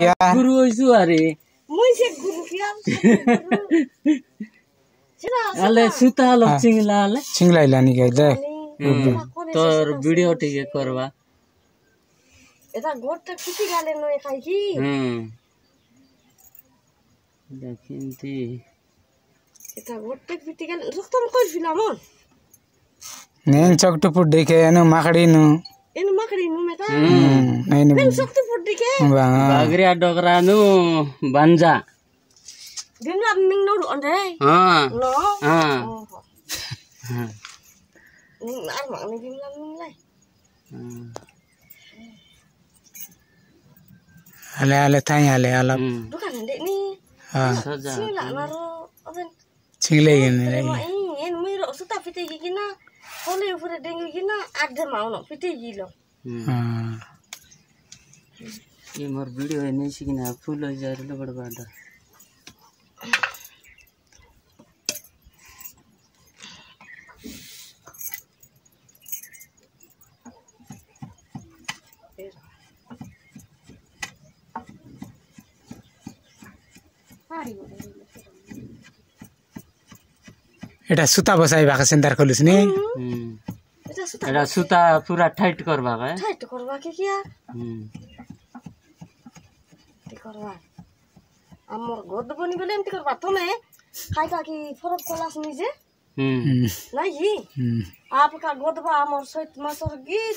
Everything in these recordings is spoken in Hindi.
गुरु होइछु अरे मुई से गुरु किया आले सुता लोग चिंगला आले चिंगला इलानी के दे तोर वीडियो टिके करवा एटा गोट किति गाले न खाइ की देखिन्ती एटा गोट किति गाले रुस्तम कोइ फिल्म नेन चकटु पुट देखे एनु माकडी नु एनु माकडी नु मेटा नेन पेन सक्तु पुट देखे बागरिया डगरा नु बन्जा दिनला मिङ नो अन्डे नो आर माने दिनला मिङलाई आले आले थाई आले आला दुकान दे नि सजा सिला नारो अबन चिंगले गने रे एन मेरो सुता पिते किना होले ऊपर डेंगे किना आधे माउनो पिते गिलो ये मोर वीडियो है नहीं सिकिना फुल हो जाए रे बड़ बाडा एटा सुता बसाई भाका सेन्टार खोलुस नि एटा सुता पूरा टाइट करबा है टाइट करबा के किया ती करबा हमर गोद बनि गेले एंती करबा तमे खाइका की फरक क्लास निजे नाही आपका गोदबा हमर सहित मासर गीत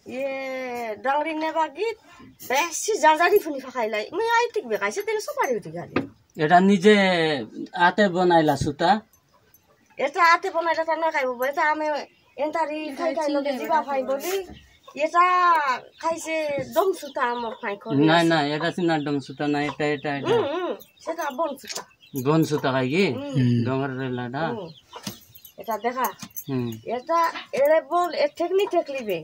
ये डांगरी नेबा गीत बेसी जाजारी फुनी खाइलाई मै आइतिक बेकाइसे तेले सुपारी उति गाली एटा निजे आते बनाइला सुता एटा आते बनाइला त नखाइबो भए त आमे एन्तारी खाइ खाइ लगे जीवा खाइ बोली एटा खाइसे दम सुता हमर खाइ खो नाही नाही एटा सिना दम सुता नाही एटा एटा एटा सेटा बन सुता खाइ की डंगर रे लाडा एटा देखा एटा एरे बोल ए टेक्निक टेक्ली बे